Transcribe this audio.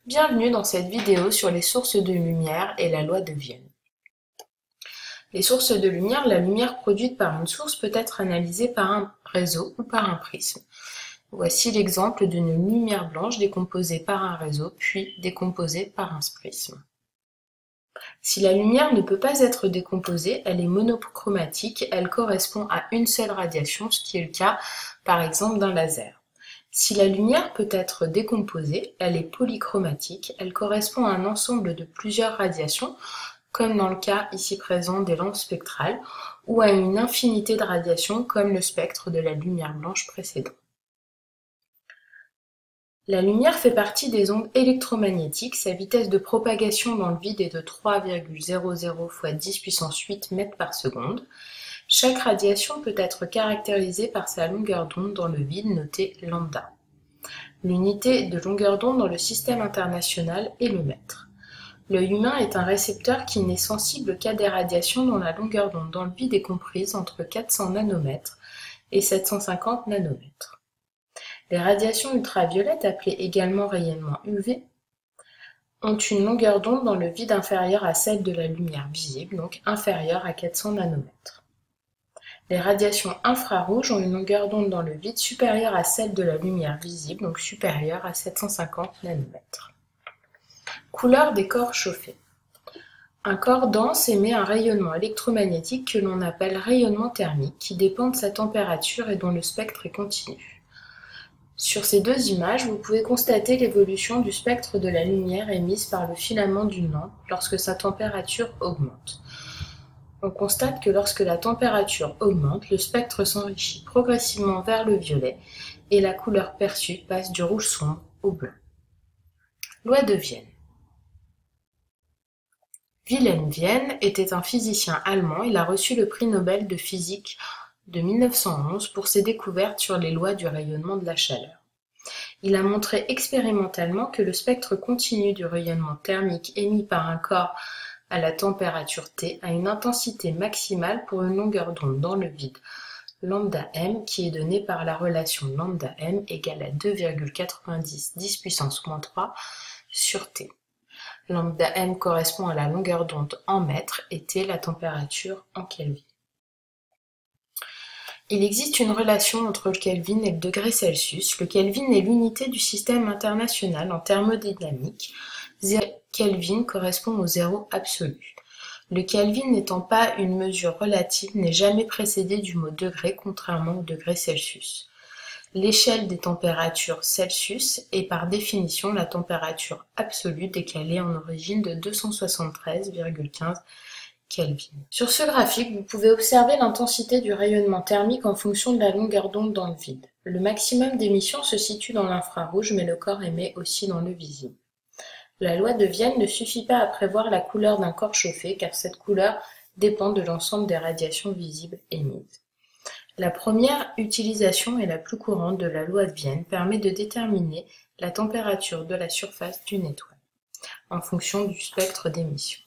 Bienvenue dans cette vidéo sur les sources de lumière et la loi de Vienne. Les sources de lumière, la lumière produite par une source peut être analysée par un réseau ou par un prisme. Voici l'exemple d'une lumière blanche décomposée par un réseau, puis décomposée par un prisme. Si la lumière ne peut pas être décomposée, elle est monochromatique, elle correspond à une seule radiation, ce qui est le cas par exemple d'un laser. Si la lumière peut être décomposée, elle est polychromatique, elle correspond à un ensemble de plusieurs radiations, comme dans le cas ici présent des lampes spectrales, ou à une infinité de radiations comme le spectre de la lumière blanche précédent. La lumière fait partie des ondes électromagnétiques, sa vitesse de propagation dans le vide est de 3,00 fois 10 puissance 8 mètres par seconde. Chaque radiation peut être caractérisée par sa longueur d'onde dans le vide notée lambda. L'unité de longueur d'onde dans le système international est le mètre. L'œil humain est un récepteur qui n'est sensible qu'à des radiations dont la longueur d'onde dans le vide est comprise entre 400 nanomètres et 750 nanomètres. Les radiations ultraviolettes, appelées également rayonnement UV, ont une longueur d'onde dans le vide inférieure à celle de la lumière visible, donc inférieure à 400 nanomètres. Les radiations infrarouges ont une longueur d'onde dans le vide supérieure à celle de la lumière visible, donc supérieure à 750 nanomètres. Couleur des corps chauffés. Un corps dense émet un rayonnement électromagnétique que l'on appelle rayonnement thermique, qui dépend de sa température et dont le spectre est continu. Sur ces deux images, vous pouvez constater l'évolution du spectre de la lumière émise par le filament d'une lampe lorsque sa température augmente. On constate que lorsque la température augmente, le spectre s'enrichit progressivement vers le violet et la couleur perçue passe du rouge sombre au blanc. Loi de Vienne. Wilhelm Wien était un physicien allemand. Il a reçu le prix Nobel de physique de 1911 pour ses découvertes sur les lois du rayonnement de la chaleur. Il a montré expérimentalement que le spectre continu du rayonnement thermique émis par un corps à la température T a une intensité maximale pour une longueur d'onde dans le vide, lambda m, qui est donnée par la relation lambda m égale à 2,90 10 puissance moins 3 sur T. Lambda m correspond à la longueur d'onde en mètres et T la température en Kelvin. Il existe une relation entre le Kelvin et le degré Celsius. Le Kelvin est l'unité du système international en thermodynamique. 0 Kelvin correspond au zéro absolu. Le Kelvin n'étant pas une mesure relative n'est jamais précédé du mot degré, contrairement au degré Celsius. L'échelle des températures Celsius est par définition la température absolue décalée en origine de 273,15 Kelvin. Sur ce graphique, vous pouvez observer l'intensité du rayonnement thermique en fonction de la longueur d'onde dans le vide. Le maximum d'émission se situe dans l'infrarouge, mais le corps émet aussi dans le visible. La loi de Vienne ne suffit pas à prévoir la couleur d'un corps chauffé, car cette couleur dépend de l'ensemble des radiations visibles émises. La première utilisation et la plus courante de la loi de Vienne permet de déterminer la température de la surface d'une étoile, en fonction du spectre d'émission.